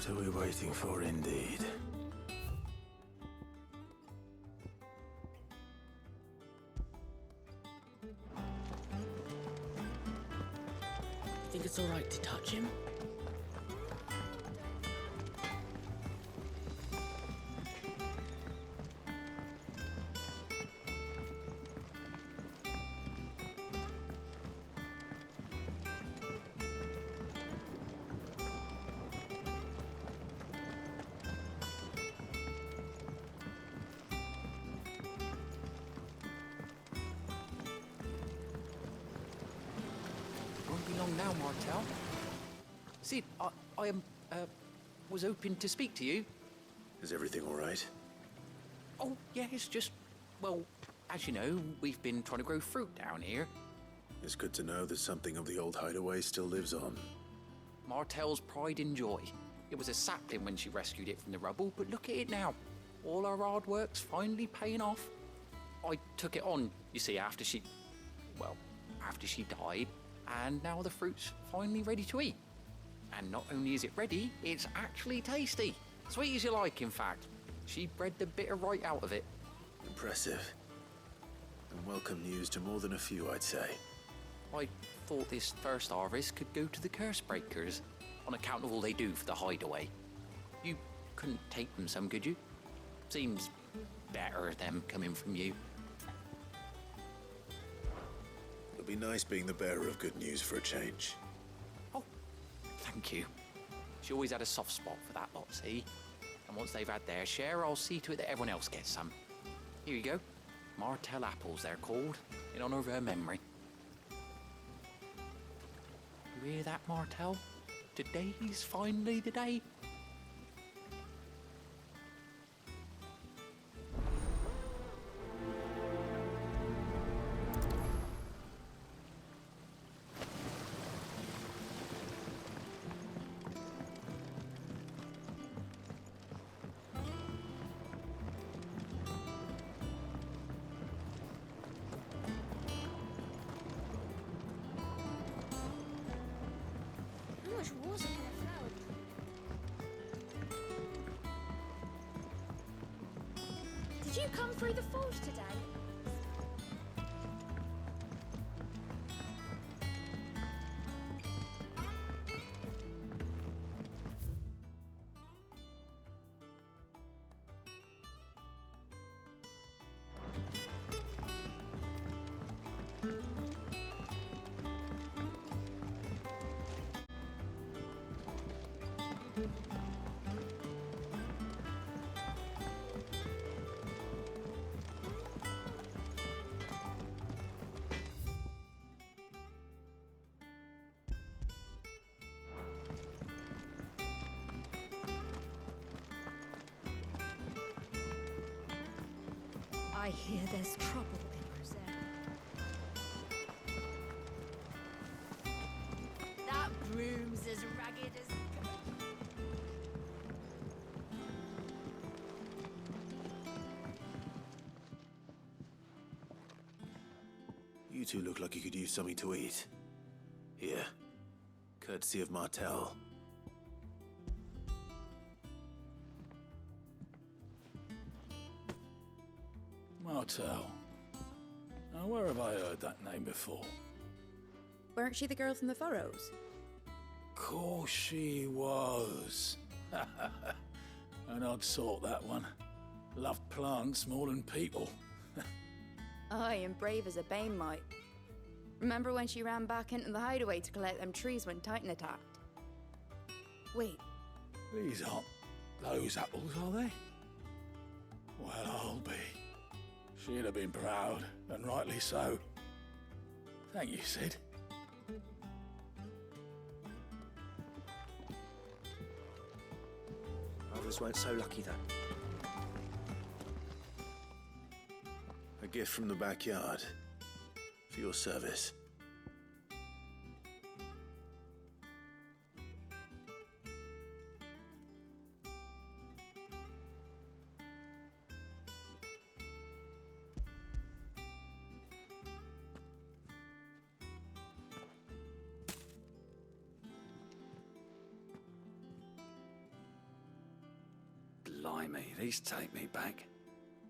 What are we waiting for, indeed? Think it's all right to touch him? Won't be long now, Martel. Sid, I was hoping to speak to you. Is everything all right? Oh, yeah, it's just, well, as you know, we've been trying to grow fruit down here. It's good to know that something of the old hideaway still lives on. Martel's pride and joy. It was a sapling when she rescued it from the rubble, but look at it now. All our hard work's finally paying off. I took it on, you see, after she died, and now the fruit's finally ready to eat. And not only is it ready, it's actually tasty. Sweet as you like, in fact. She bred the bitter right out of it. Impressive. And welcome news to more than a few, I'd say. I thought this first harvest could go to the curse breakers, on account of all they do for the hideaway. You couldn't take them some, could you? Seems better them coming from you. It'll be nice being the bearer of good news for a change. Oh, thank you. She always had a soft spot for that lot, see? And once they've had their share, I'll see to it that everyone else gets some. Here you go. Martel apples, they're called, in honour of her memory. You hear that, Martel? Today's finally the day. How much was it in the flower? Did you come through the forge today? I hear there's trouble in Rosanna. That broom's as ragged as... You two look like you could use something to eat. Here. Courtesy of Martel. Martel. Now, where have I heard that name before? Weren't she the girl from the furrows? Course she was. An odd sort, that one. Loved plants more than people. Aye, and brave as a bane might. Remember when she ran back into the hideaway to collect them trees when Titan attacked? Wait, These aren't those apples, are they? Well, I'll be. She'd have been proud, and rightly so. Thank you, Sid. Others weren't so lucky, though. A gift from the backyard. For your service. Blimey, these take me back.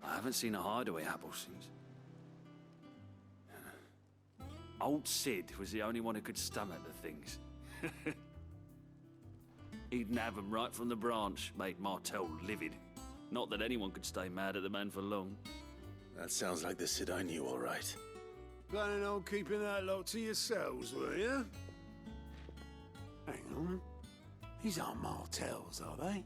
I haven't seen a hideaway apple since. Old Sid was the only one who could stomach the things. He'd nab 'em right from the branch, made Martel livid. Not that anyone could stay mad at the man for long. That sounds like the Sid I knew, all right. Planning on keeping that lot to yourselves, were you? Hang on. These aren't Martels, are they?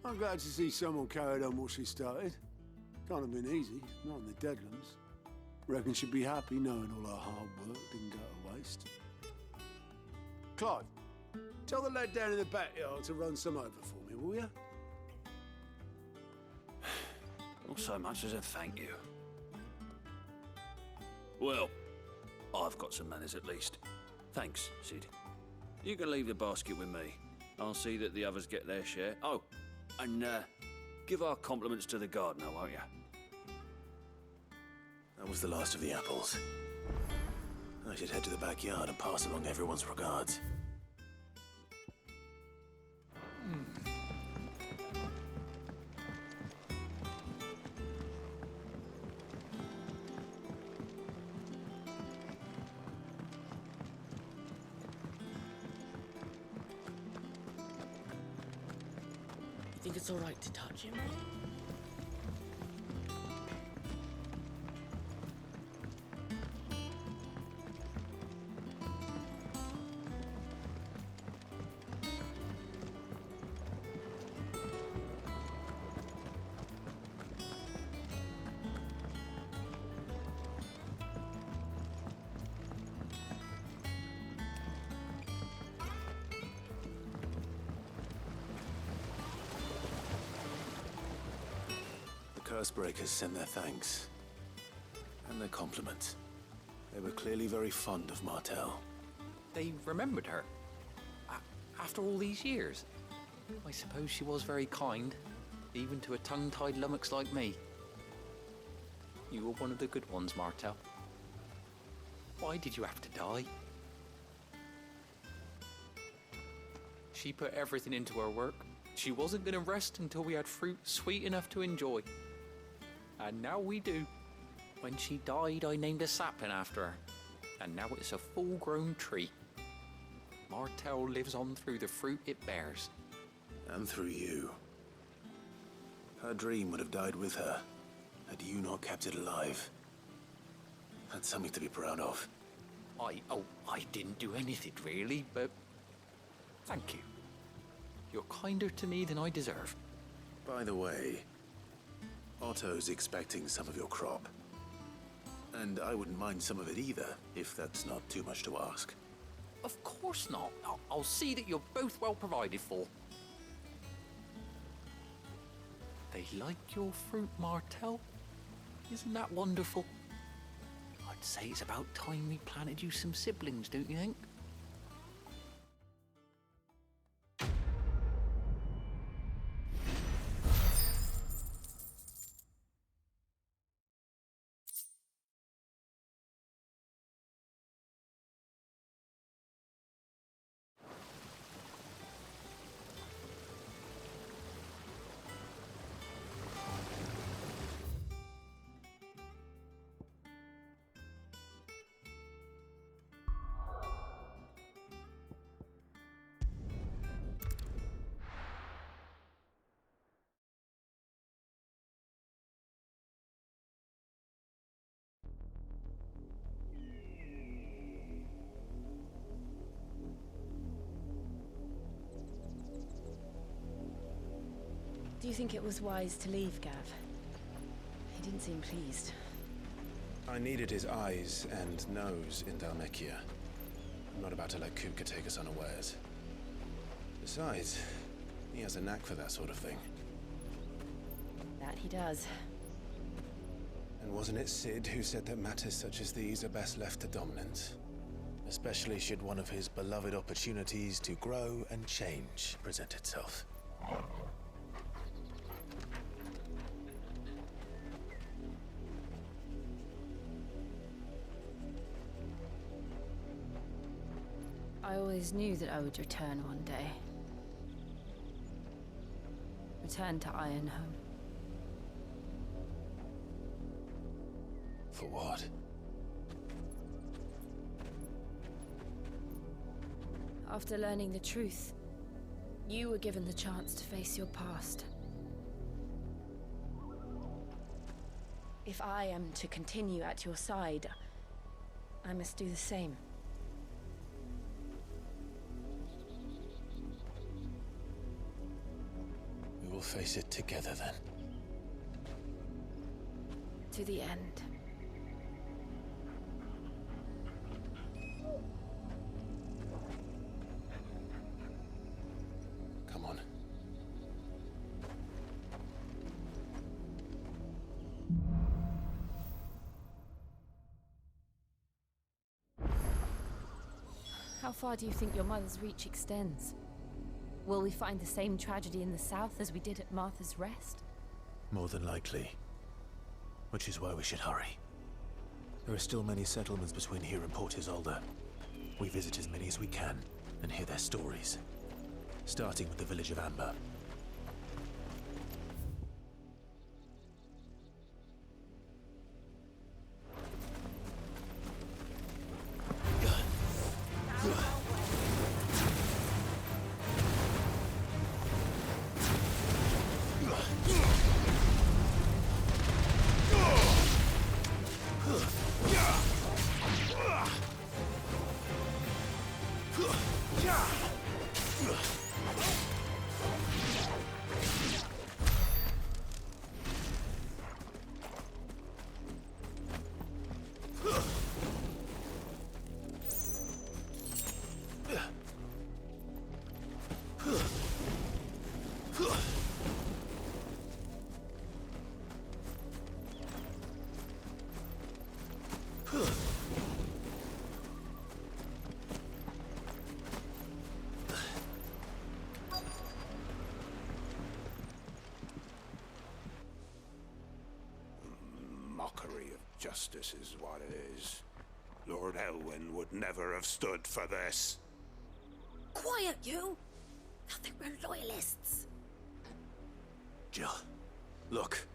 I'm glad to see someone carried on what she started. Can't have been easy, not in the Deadlands. Reckon she'd be happy knowing all her hard work didn't go to waste. Clive, tell the lad down in the backyard to run some over for me, will you? Not so much as a thank you. Well, I've got some manners at least. Thanks, Sid. You can leave the basket with me. I'll see that the others get their share. Oh, and give our compliments to the gardener, won't you? That was the last of the apples. I should head to the backyard and pass along everyone's regards. You think it's all right to touch him? Cursebreakers sent their thanks. And their compliments. They were clearly very fond of Martel. They remembered her. After all these years. I suppose she was very kind, even to a tongue-tied lummox like me. You were one of the good ones, Martel. Why did you have to die? She put everything into her work. She wasn't going to rest until we had fruit sweet enough to enjoy. And now we do. When she died, I named a sapling after her. And now it's a full-grown tree. Martel lives on through the fruit it bears. And through you. Her dream would have died with her, had you not kept it alive. That's something to be proud of. I didn't do anything really, but thank you. You're kinder to me than I deserve. By the way, Otto's expecting some of your crop. And I wouldn't mind some of it either, if that's not too much to ask. Of course not. I'll see that you're both well provided for. They like your fruit, Martel. Isn't that wonderful? I'd say it's about time we planted you some siblings, don't you think? Do you think it was wise to leave, Gav? He didn't seem pleased. I needed his eyes and nose in Dalmekia. I'm not about to let Kupka take us unawares. Besides, he has a knack for that sort of thing. That he does. And wasn't it Sid who said that matters such as these are best left to dominance? Especially should one of his beloved opportunities to grow and change present itself. I always knew that I would return one day. return to Ironhome. For what? After learning the truth, you were given the chance to face your past. If I am to continue at your side, I must do the same. We will face it together then. To the end. Come on. How far do you think your mother's reach extends? Will we find the same tragedy in the south as we did at Martha's Rest? More than likely. Which is why we should hurry. There are still many settlements between here and Port Isolde. We visit as many as we can and hear their stories. Starting with the village of Amber. Mockery of justice is what it is. Lord Elwyn would never have stood for this. Quiet, you! I think we're loyalists. Jill, look.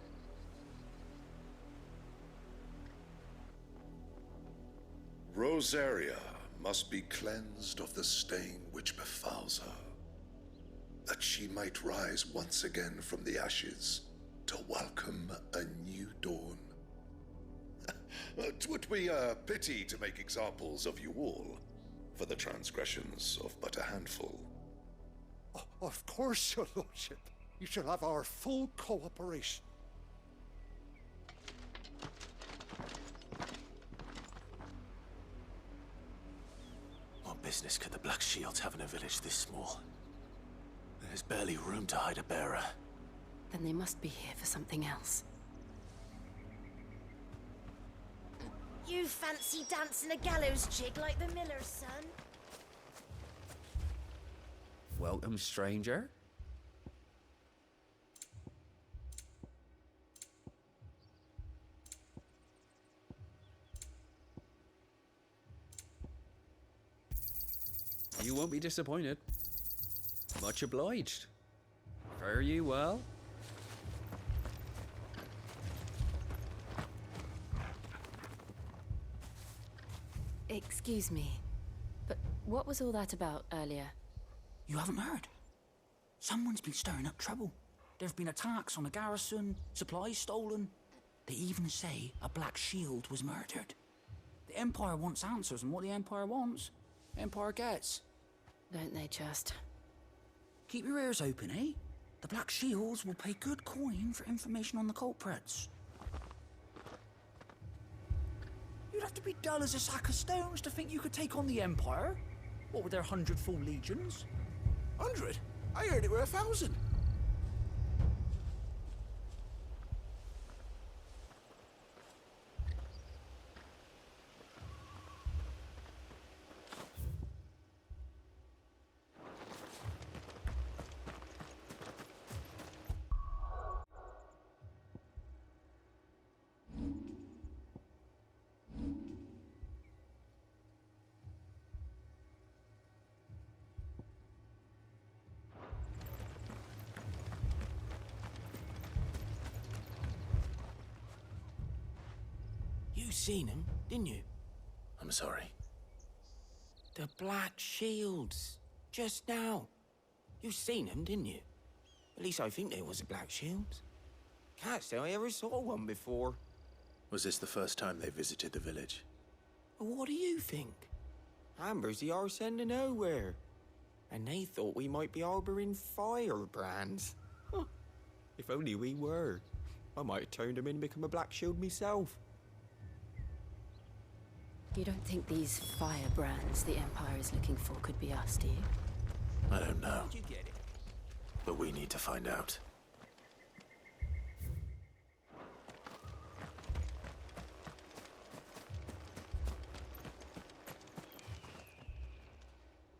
Rosaria must be cleansed of the stain which befouls her, that she might rise once again from the ashes to welcome a new dawn. 'Twould be a pity to make examples of you all for the transgressions of but a handful. Of course, your lordship. You shall have our full cooperation. What business could the Black Shields have in a village this small? There's barely room to hide a bearer. Then they must be here for something else. You fancy dancing a gallows jig like the miller's son? Welcome, stranger. You won't be disappointed. Much obliged. Fare you well. Excuse me, but what was all that about earlier? You haven't heard? Someone's been stirring up trouble. There have been attacks on the garrison, supplies stolen. They even say a Black Shield was murdered. The Empire wants answers, and what the Empire wants, Empire gets. Don't they just? Keep your ears open, eh? The Black Shields will pay good coin for information on the culprits. You'd have to be dull as a sack of stones to think you could take on the Empire. What with their 100 full legions? 100? I heard it were 1,000. You seen him, didn't you? I'm sorry. The Black Shields. Just now. You seen them, didn't you? At least I think there was a Black Shields. Can't say I ever saw one before. Was this the first time they visited the village? What do you think? Amber's the arse end of nowhere. And they thought we might be harboring firebrands. Huh. If only we were. I might have turned them in and become a Black Shield myself. You don't think these firebrands the Empire is looking for could be us, do you? I don't know. How'd you get it? But we need to find out.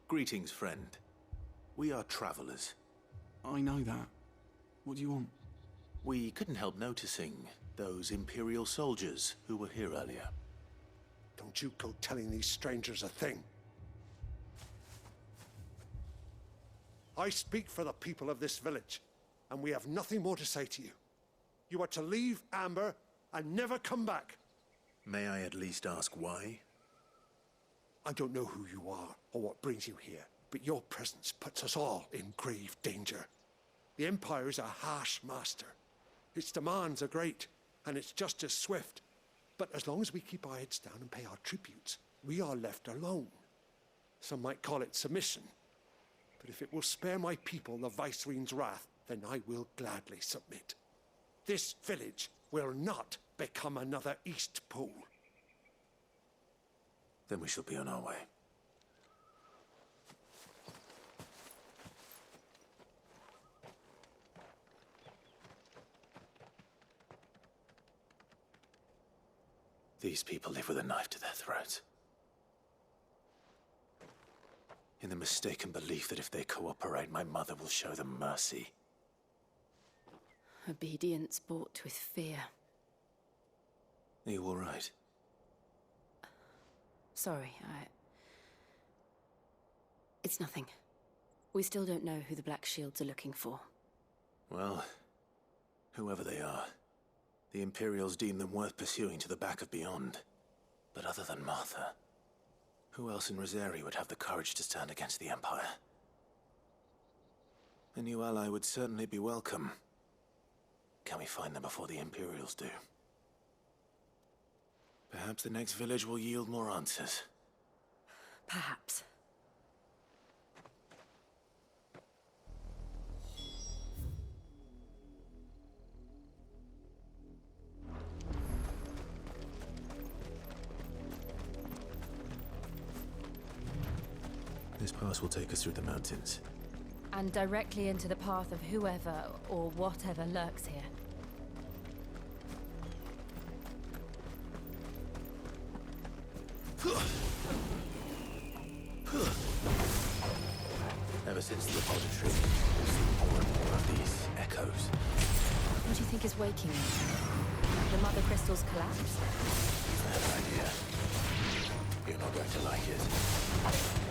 Greetings, friend. We are travelers. I know that. What do you want? We couldn't help noticing those Imperial soldiers who were here earlier. Don't you go telling these strangers a thing. I speak for the people of this village, and we have nothing more to say to you. You are to leave Amber and never come back. May I at least ask why? I don't know who you are or what brings you here, but your presence puts us all in grave danger. The Empire is a harsh master. Its demands are great, and its justice swift. But as long as we keep our heads down and pay our tributes, we are left alone. Some might call it submission. But if it will spare my people the Viceroy's wrath, then I will gladly submit. This village will not become another East Pole. Then we shall be on our way. These people live with a knife to their throats. In the mistaken belief that if they cooperate, my mother will show them mercy. Obedience bought with fear. Are you all right? Sorry, It's nothing. We still don't know who the Black Shields are looking for. Well, whoever they are, the Imperials deem them worth pursuing to the back of beyond. But other than Martha, who else in Rosari would have the courage to stand against the Empire? A new ally would certainly be welcome. Can we find them before the Imperials do? Perhaps the next village will yield more answers. Perhaps. This pass will take us through the mountains. And directly into the path of whoever or whatever lurks here. Ever since the repository, we've seen more and more of these echoes. What do you think is waking them? The Mother Crystal's collapse? I have an idea. You're not going to like it.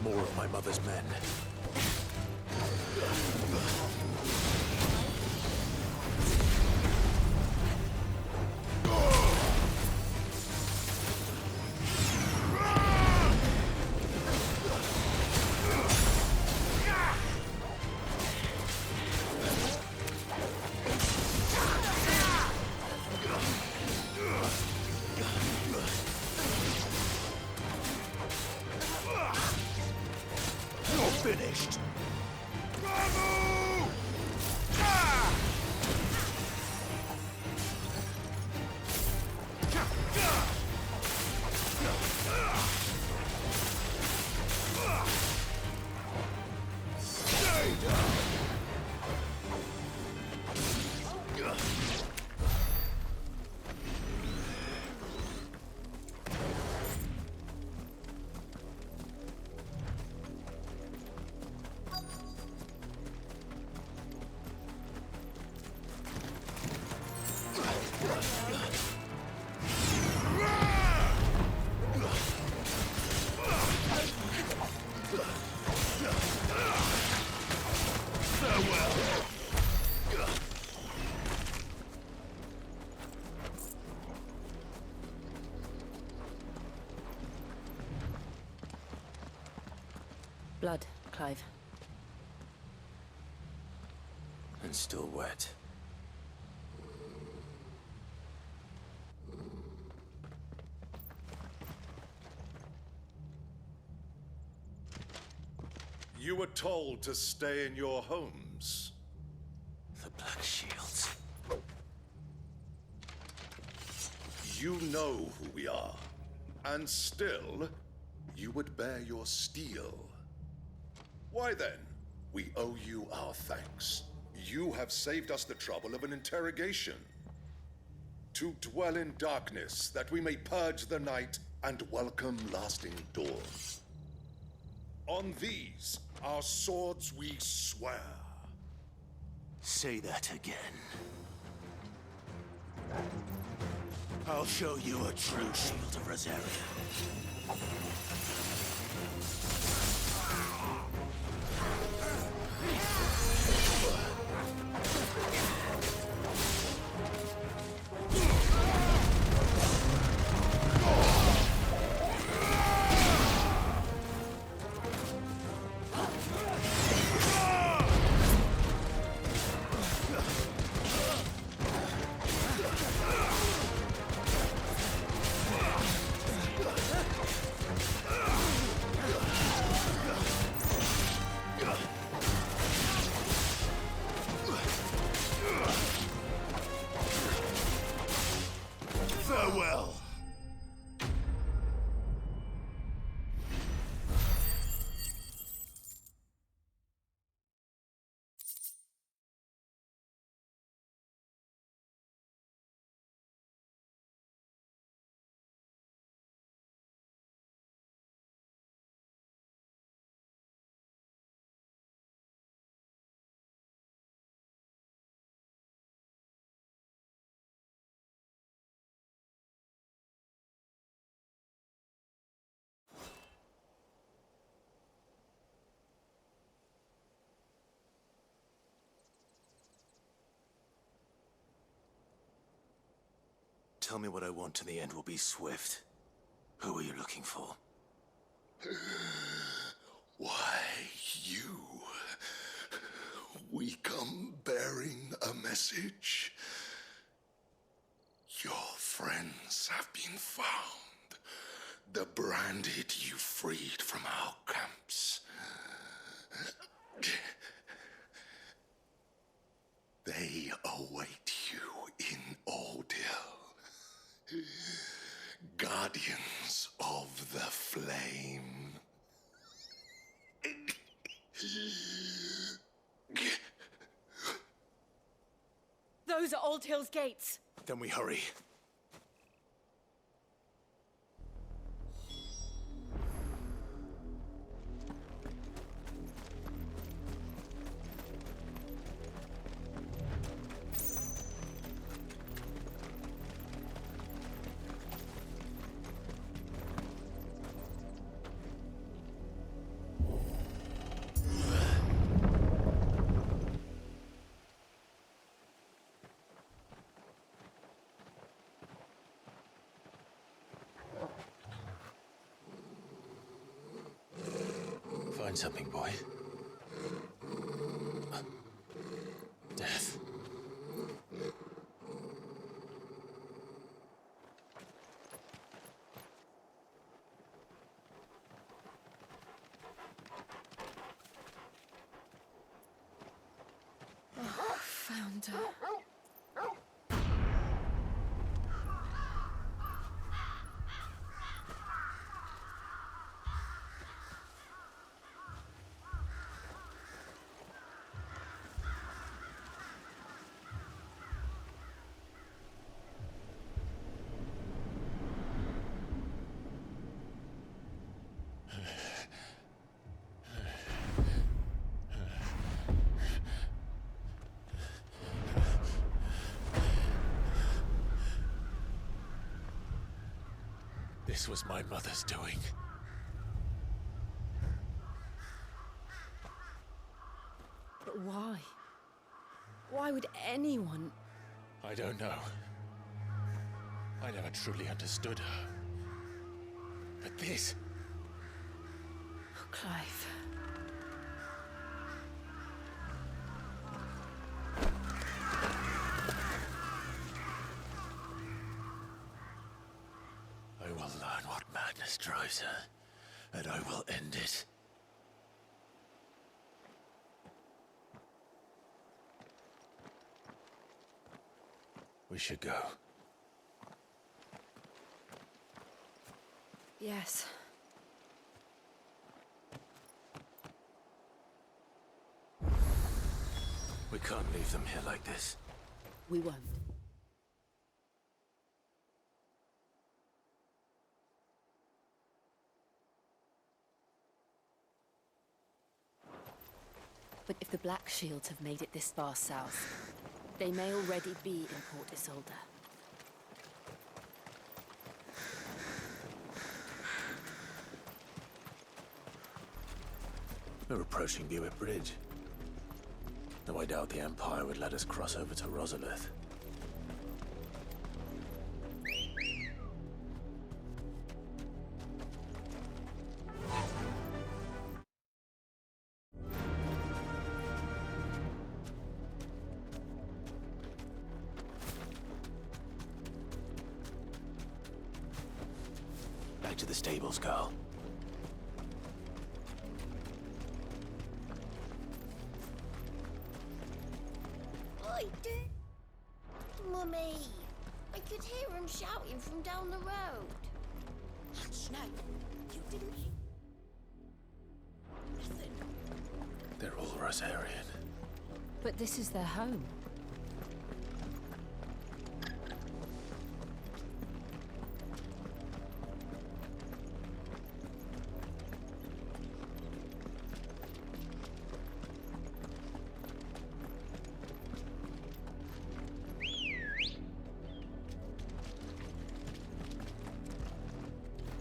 More of my mother's men. Finished. Blood, Clive. And still wet. You were told to stay in your homes. The Black Shields. You know who we are. And still, you would bear your steel. Why then, we owe you our thanks. You have saved us the trouble of an interrogation. To dwell in darkness, that we may purge the night and welcome lasting dawn. On these, our swords we swear. Say that again. I'll show you a true shield of Rosaria. Farewell. Tell me what I want and the end will be swift. Who are you looking for? Why, you. We come bearing a message. Your friends have been found. The branded you freed from our camps. They await you in Ordeal. Guardians of the Flame. Those are Old Hill's gates. Then we hurry. Find something, boy. Death. Found her. This was my mother's doing. But why? Why would anyone... I don't know. I never truly understood her. But this... Oh, Clive. I will learn what madness drives her, and I will end it. We should go. Yes. We can't leave them here like this. We won't. But if the Black Shields have made it this far south, they may already be in Port Isolde. We're approaching Buick Bridge. Though I doubt the Empire would let us cross over to Rosalith. Back to the stables, Carl. I did. Mummy, I could hear him shouting from down the road. Hush, no. You didn't hear nothing. They're all Rosarian. But this is their home.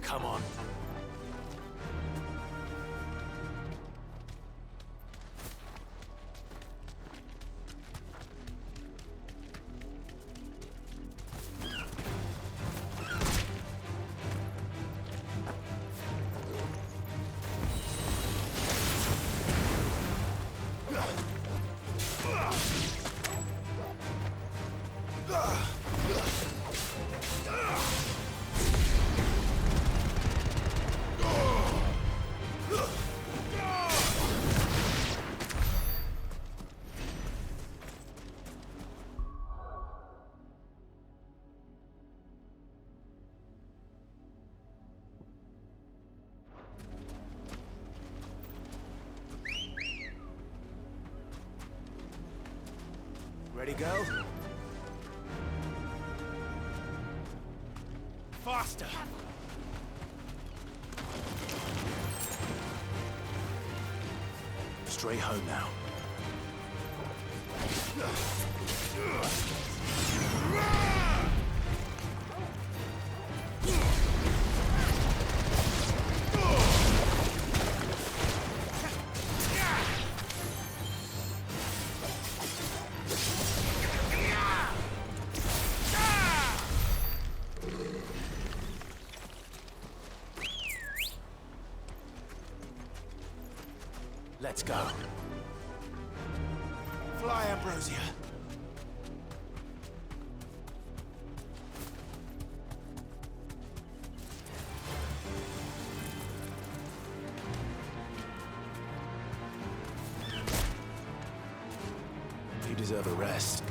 Come on. Ready, go? Faster! Straight home now. Let's go. Fly, Ambrosia. You deserve a rest.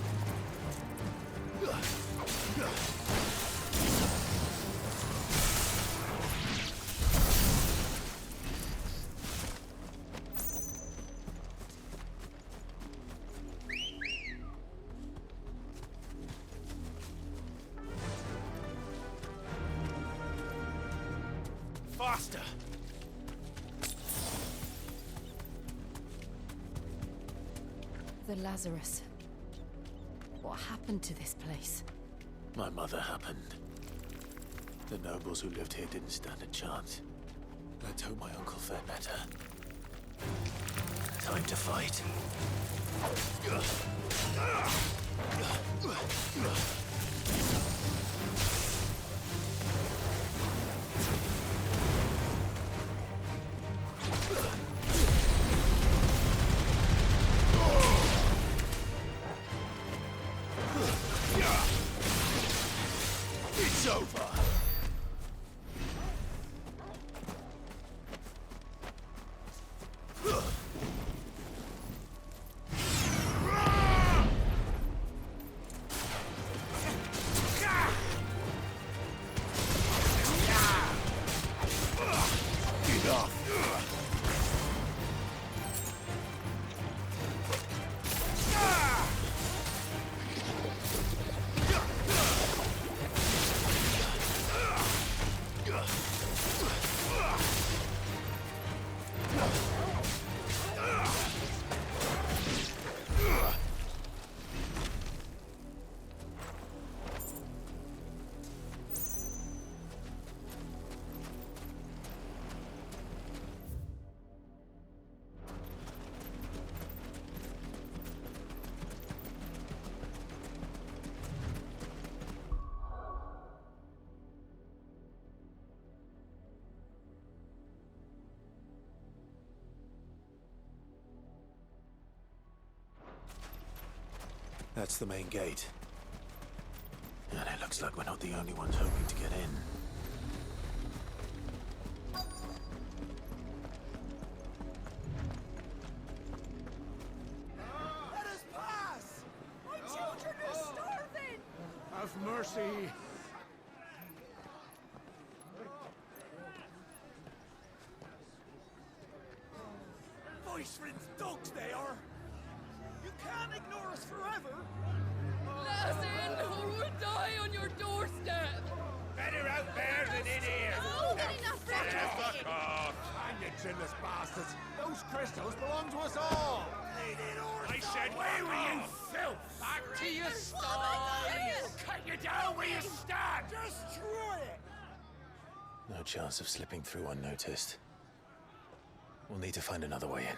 Faster! The Lazarus. What happened to this place? My mother happened. The nobles who lived here didn't stand a chance. Let's hope my uncle fared better. Time to fight. It's over! That's the main gate. And it looks like we're not the only ones hoping to get in. Let us pass! My children are starving! Have mercy. Voice-rinsed dogs they are! You can't ignore us forever! Let us in, or we'll die on your doorstep! Better out there than in here! Oh, Fuck off! Hang it, chinless bastards! Those crystals belong to us all! I said, where were you, filth? Back to your sties! Cut you down where you stand! Destroy it! No chance of slipping through unnoticed. We'll need to find another way in.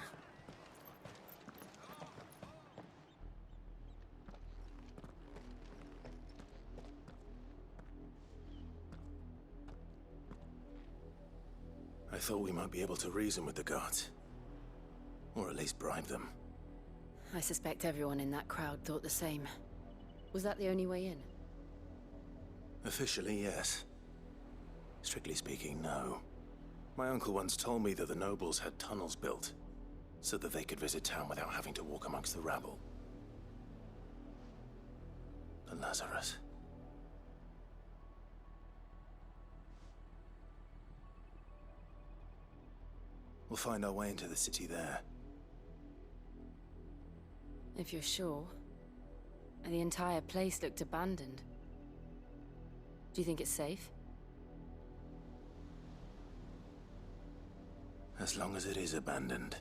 I thought we might be able to reason with the guards. Or at least bribe them. I suspect everyone in that crowd thought the same. Was that the only way in? Officially, yes. Strictly speaking, no. My uncle once told me that the nobles had tunnels built, so that they could visit town without having to walk amongst the rabble. The Lazarus. We'll find our way into the city there. If you're sure. The entire place looked abandoned. Do you think it's safe? As long as it is abandoned.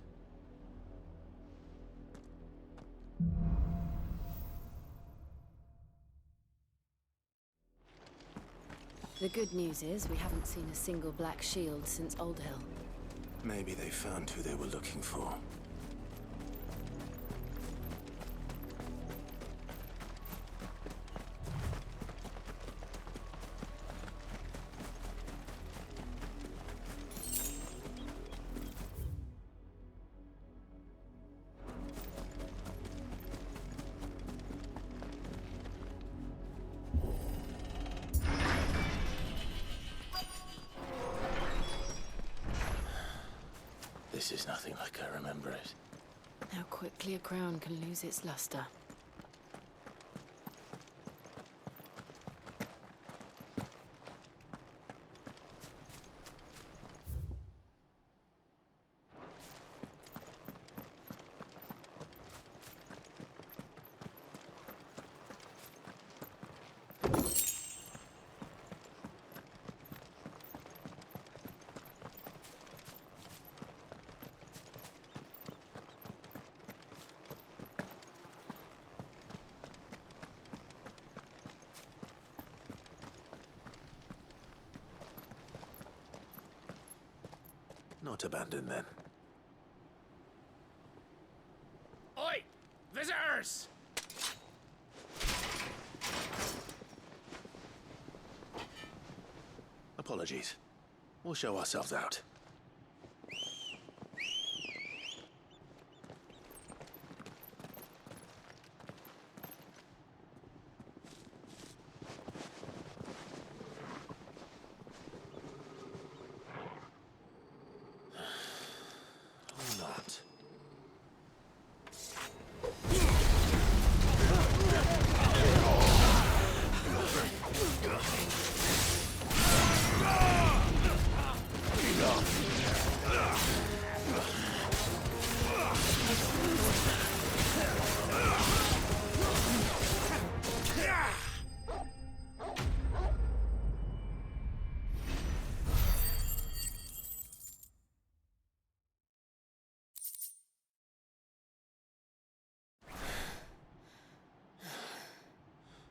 The good news is we haven't seen a single black shield since Old Hill. Maybe they found who they were looking for. This is nothing like I remember it. How quickly a crown can lose its luster. Not abandoned, then. Oi! Visitors! Apologies. We'll show ourselves out. Or not.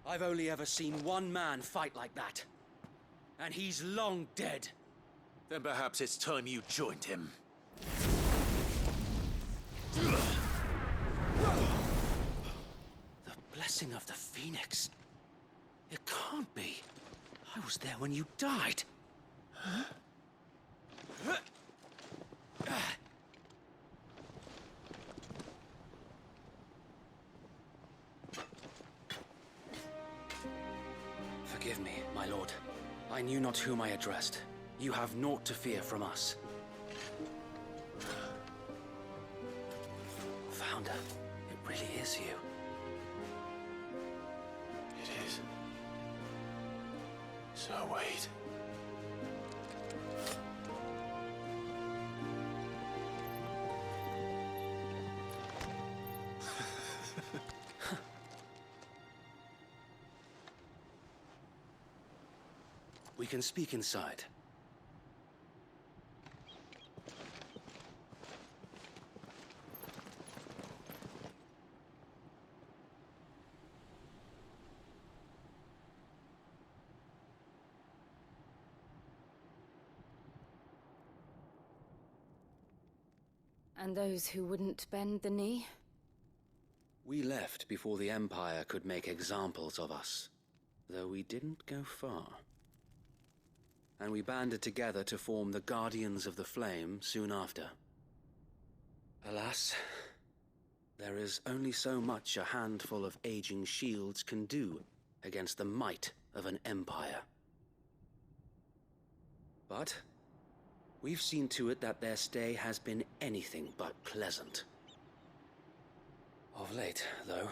I've only ever seen one man fight like that. And he's long dead. Then perhaps it's time you joined him. The blessing of the Phoenix. It can't be. I was there when you died. Huh? Forgive me, my lord. I knew not whom I addressed. You have naught to fear from us. Founder, it really is you. It is. So wait. We can speak inside. And those who wouldn't bend the knee? We left before the Empire could make examples of us, though we didn't go far. And we banded together to form the Guardians of the Flame soon after. Alas, there is only so much a handful of aging shields can do against the might of an empire. But we've seen to it that their stay has been anything but pleasant. Of late, though,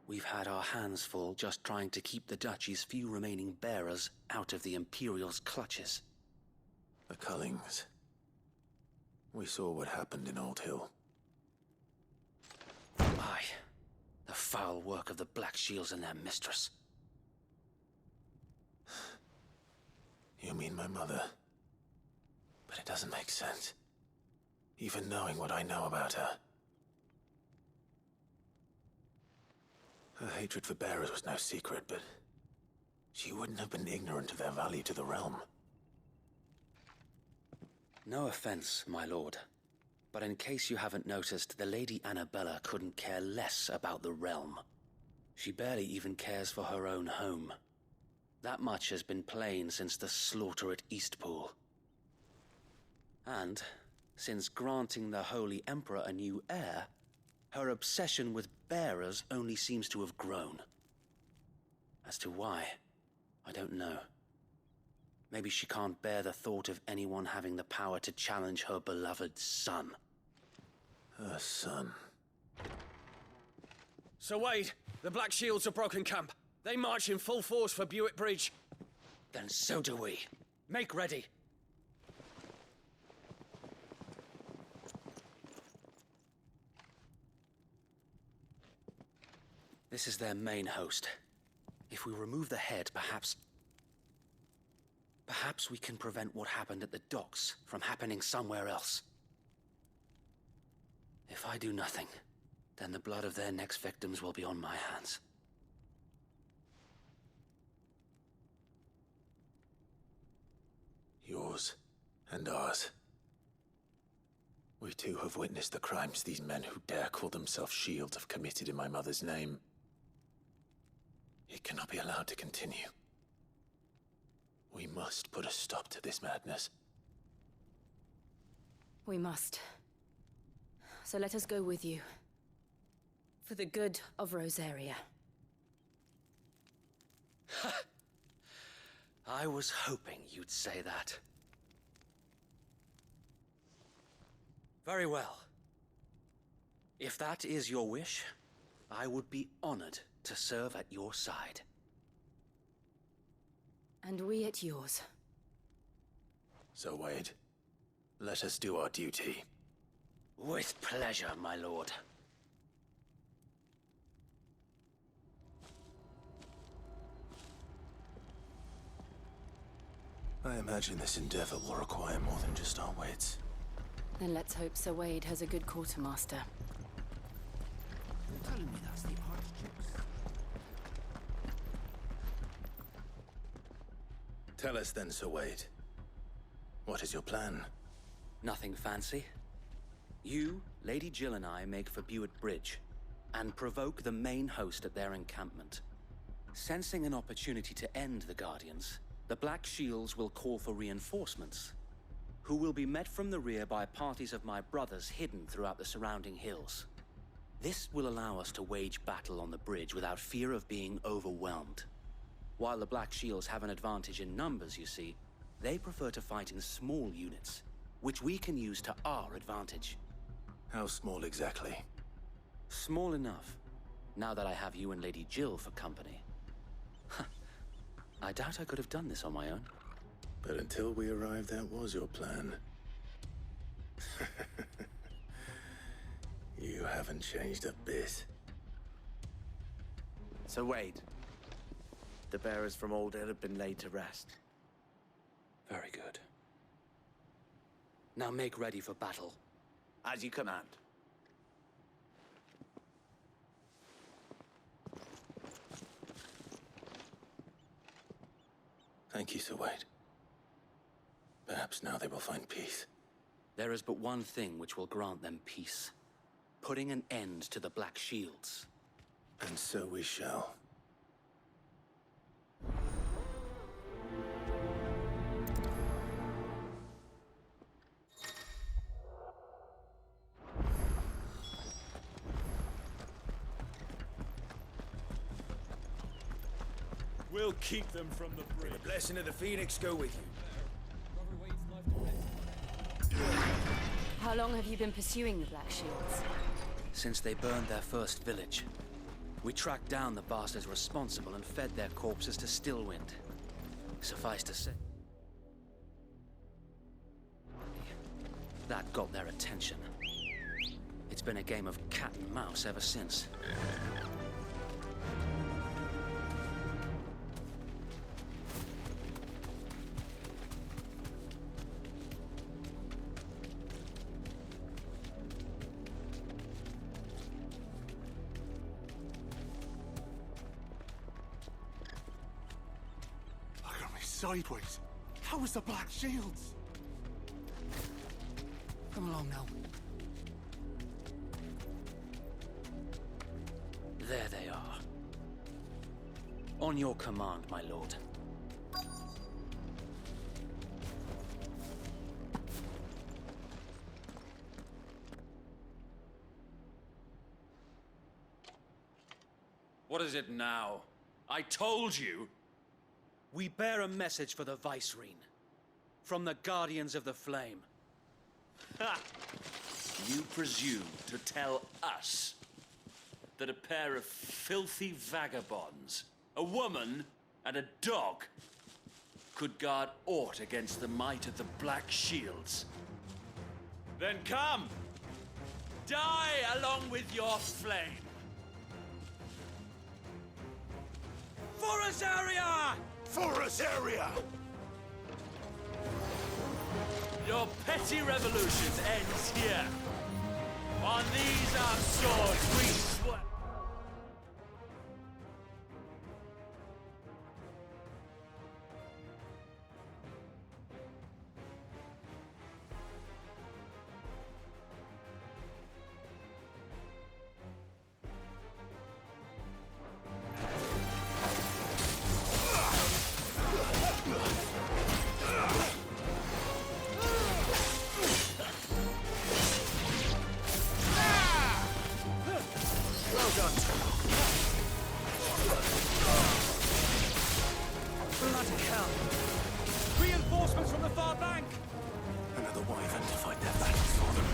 we've had our hands full just trying to keep the Duchy's few remaining bearers out of the Imperial's clutches. The Cullings. We saw what happened in Old Hill. Aye. The foul work of the Black Shields and their mistress. You mean my mother? But it doesn't make sense. Even knowing what I know about her. Her hatred for bearers was no secret, but she wouldn't have been ignorant of their value to the realm. No offense, my lord, but in case you haven't noticed, the Lady Annabella couldn't care less about the realm. She barely even cares for her own home. That much has been plain since the slaughter at Eastpool. And, since granting the Holy Emperor a new heir, her obsession with bearers only seems to have grown. As to why, I don't know. Maybe she can't bear the thought of anyone having the power to challenge her beloved son. Her son. Sir Wade, the Black Shields have broken camp. They march in full force for Buick Bridge. Then so do we. Make ready. This is their main host. If we remove the head, perhaps we can prevent what happened at the docks from happening somewhere else. If I do nothing, then the blood of their next victims will be on my hands. Yours and ours. We too have witnessed the crimes these men who dare call themselves shields have committed in my mother's name. It cannot be allowed to continue. We must put a stop to this madness. We must. So let us go with you. For the good of Rosaria. I was hoping you'd say that. Very well. If that is your wish, I would be honored to serve at your side. And we at yours. So, Wade, let us do our duty. With pleasure, my lord. I imagine this endeavor will require more than just our wits. Then let's hope Sir Wade has a good quartermaster. Telling me that's the Archduke's. Tell us then, Sir Wade. What is your plan? Nothing fancy. You, Lady Jill and I make for Buick Bridge, and provoke the main host at their encampment. Sensing an opportunity to end the Guardians, the Black Shields will call for reinforcements, who will be met from the rear by parties of my brothers hidden throughout the surrounding hills. This will allow us to wage battle on the bridge without fear of being overwhelmed. While the Black Shields have an advantage in numbers, you see, they prefer to fight in small units, which we can use to our advantage. How small exactly? Small enough, now that I have you and Lady Jill for company. I doubt I could have done this on my own. But until we arrived, that was your plan. You haven't changed a bit. Sir Wade, the bearers from Old Hill have been laid to rest. Very good. Now make ready for battle. As you command. Thank you, Sir Wade. Perhaps now they will find peace. There is but one thing which will grant them peace. Putting an end to the Black Shields. And so we shall. We'll keep them from the bridge. The blessing of the Phoenix go with you. How long have you been pursuing the Black Shields? Since they burned their first village. We tracked down the bastards responsible and fed their corpses to Stillwind. Suffice to say, that got their attention. It's been a game of cat and mouse ever since. Sideways. How was the Black Shields? Come along now. There they are. On your command, my lord. What is it now? I told you! We bear a message for the Vicereine. From the Guardians of the Flame. Ha! You presume to tell us that a pair of filthy vagabonds, a woman and a dog, could guard aught against the might of the Black Shields? Then come! Die along with your flame! For Azaria! For Azaria! Your petty revolution ends here. On these our swords we swear. Bloody hell! Reinforcements from the far bank! Another wyvern to fight their battles for them.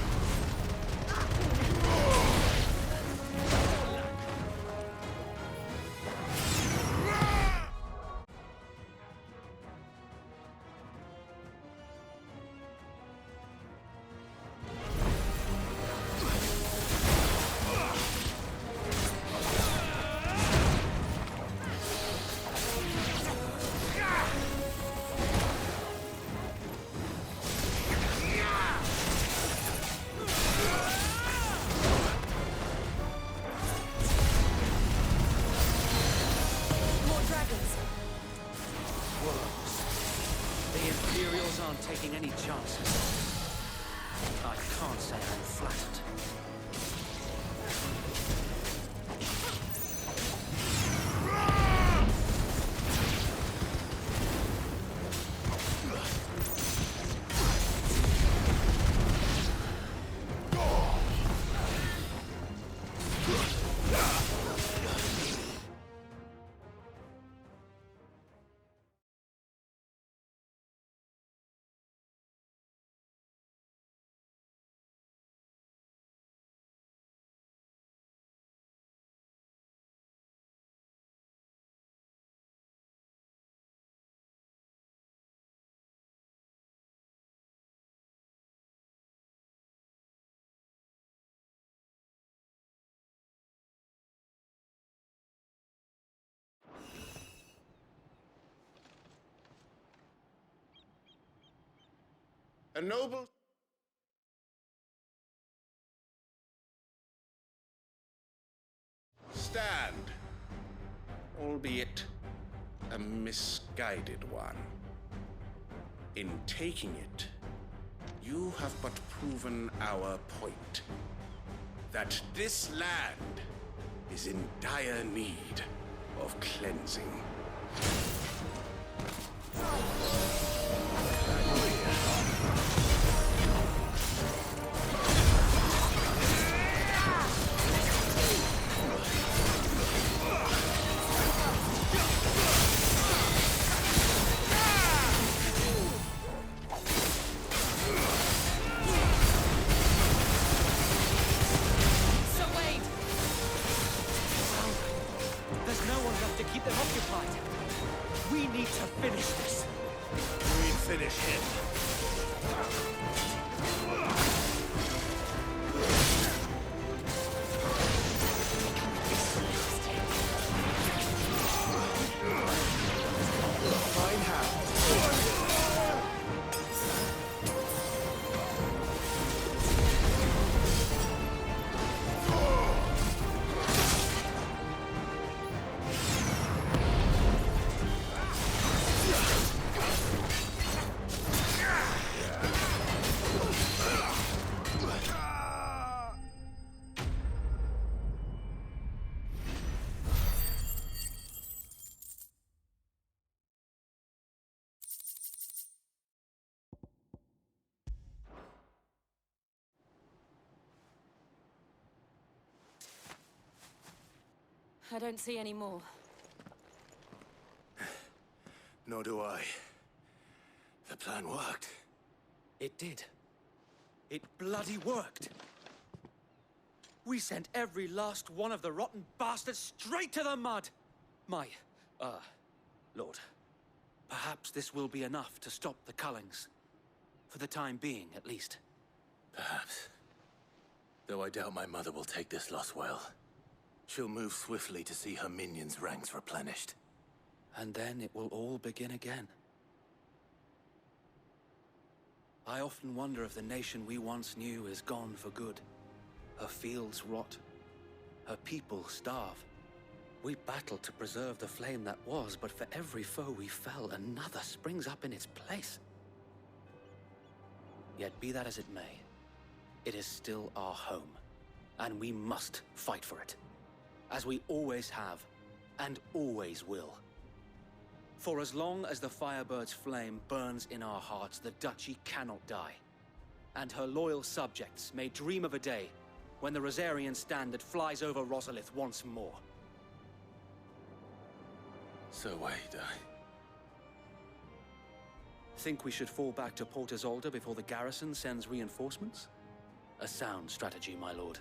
Taking any chances. I can't say I'm flattered. A noble... stand, albeit a misguided one. In taking it, you have but proven our point, that this land is in dire need of cleansing. I don't see any more. Nor do I. The plan worked. It did. It bloody worked. We sent every last one of the rotten bastards straight to the mud! My, Lord, perhaps this will be enough to stop the Cullings. For the time being, at least. Perhaps. Though I doubt my mother will take this loss well. She'll move swiftly to see her minions' ranks replenished. And then it will all begin again. I often wonder if the nation we once knew is gone for good. Her fields rot. Her people starve. We battled to preserve the flame that was, but for every foe we fell, another springs up in its place. Yet be that as it may, it is still our home, and we must fight for it. As we always have, and always will. For as long as the Firebird's flame burns in our hearts, the Duchy cannot die. And her loyal subjects may dream of a day when the Rosarian standard flies over Rosalith once more. So wait, Think we should fall back to Port Isolde before the garrison sends reinforcements? A sound strategy, my lord.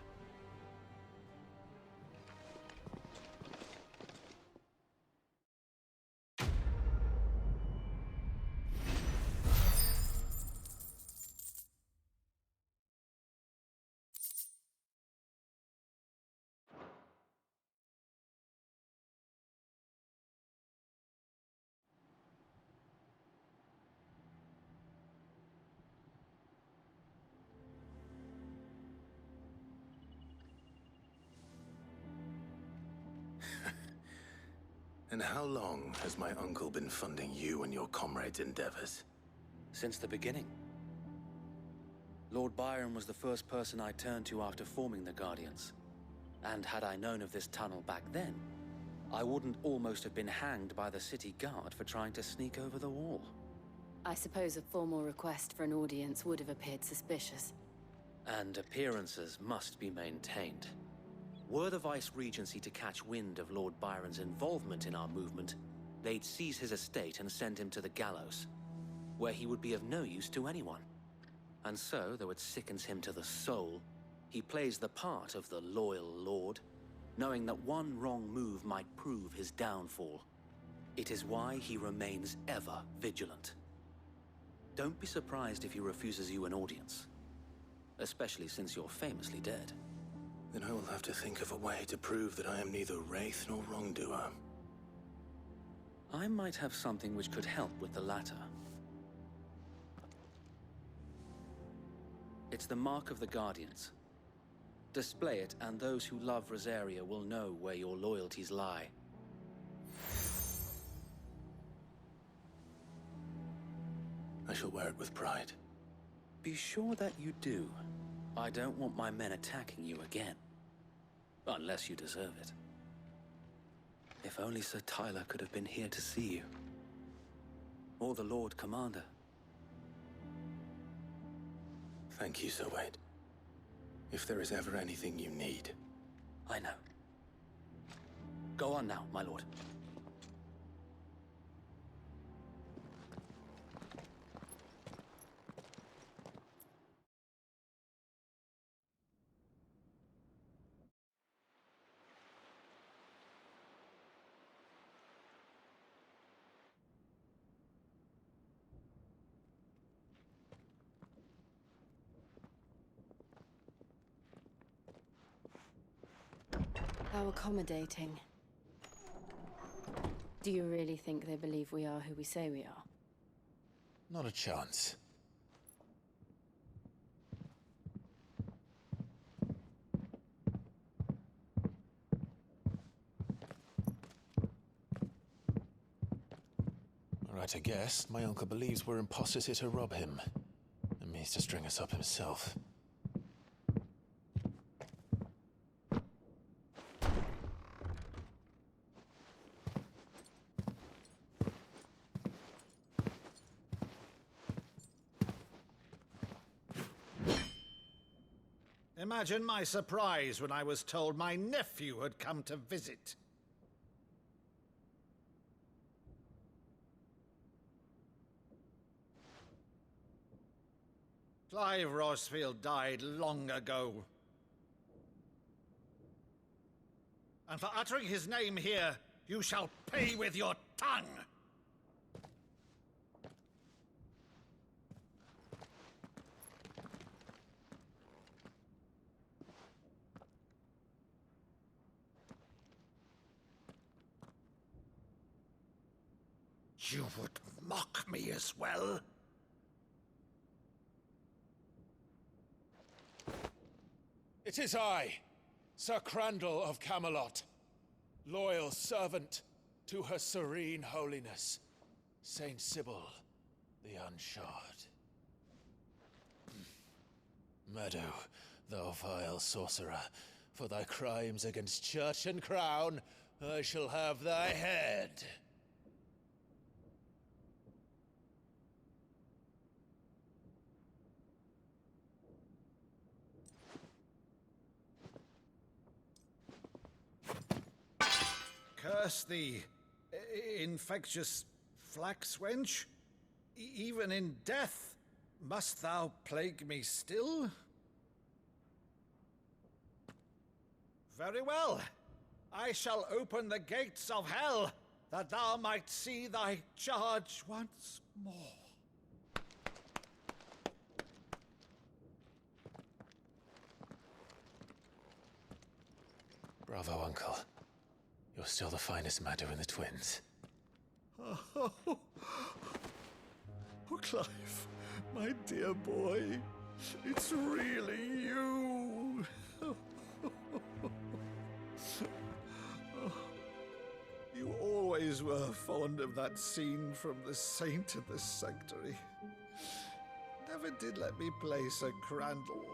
And how long has my uncle been funding you and your comrades' endeavors? Since the beginning. Lord Byron was the first person I turned to after forming the Guardians. And had I known of this tunnel back then, I wouldn't almost have been hanged by the city guard for trying to sneak over the wall. I suppose a formal request for an audience would have appeared suspicious. And appearances must be maintained. Were the Vice-Regency to catch wind of Lord Byron's involvement in our movement, they'd seize his estate and send him to the gallows, where he would be of no use to anyone. And so, though it sickens him to the soul, he plays the part of the loyal lord, knowing that one wrong move might prove his downfall. It is why he remains ever vigilant. Don't be surprised if he refuses you an audience, especially since you're famously dead. Then I will have to think of a way to prove that I am neither wraith nor wrongdoer. I might have something which could help with the latter. It's the mark of the Guardians. Display it, and those who love Rosaria will know where your loyalties lie. I shall wear it with pride. Be sure that you do. I don't want my men attacking you again. Unless you deserve it. If only Sir Tyler could have been here to see you. Or the Lord Commander. Thank you, Sir Wade. If there is ever anything you need. I know. Go on now, my lord. How accommodating. Do you really think they believe we are who we say we are? Not a chance. Right to guess, my uncle believes we're imposters here to rob him, and means to string us up himself. Imagine my surprise when I was told my nephew had come to visit. Clive Rosfield died long ago. And for uttering his name here, you shall pay with your tongue! You would mock me as well? It is I, Sir Crandall of Camelot, loyal servant to her serene holiness, Saint Sybil the Unshod. Meadow, thou vile sorcerer, for thy crimes against church and crown, I shall have thy head. Curse thee, infectious flax wench. Even in death, must thou plague me still? Very well. I shall open the gates of hell, that thou might see thy charge once more. Bravo, Uncle. You're still the finest Meadow in the twins. Oh, Clive, my dear boy, it's really you. You always were fond of that scene from The Saint of the Sanctuary. Never did let me play Sir Crandall.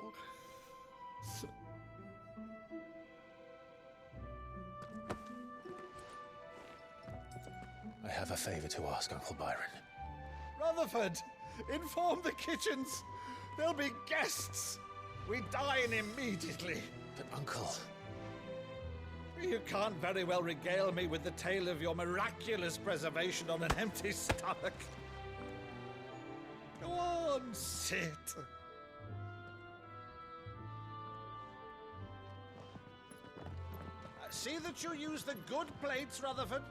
I have a favor to ask, Uncle Byron. Rutherford, inform the kitchens. There'll be guests. We dine immediately. But, Uncle... You can't very well regale me with the tale of your miraculous preservation on an empty stomach. Go on, sit. See that you use the good plates, Rutherford.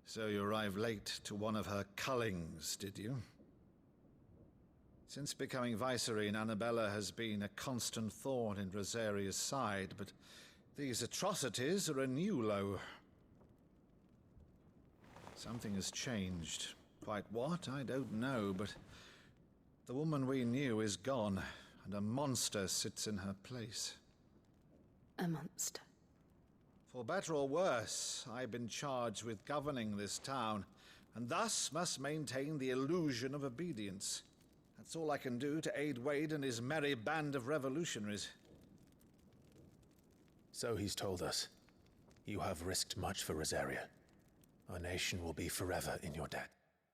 So you arrived late to one of her cullings, did you? Since becoming Vicereine, Annabella has been a constant thorn in Rosaria's side, but these atrocities are a new low. Something has changed. Quite what, I don't know, but the woman we knew is gone, and a monster sits in her place. A monster? For better or worse, I've been charged with governing this town, and thus must maintain the illusion of obedience. That's all I can do to aid Wade and his merry band of revolutionaries. So he's told us. You have risked much for Rosaria. Our nation will be forever in your debt.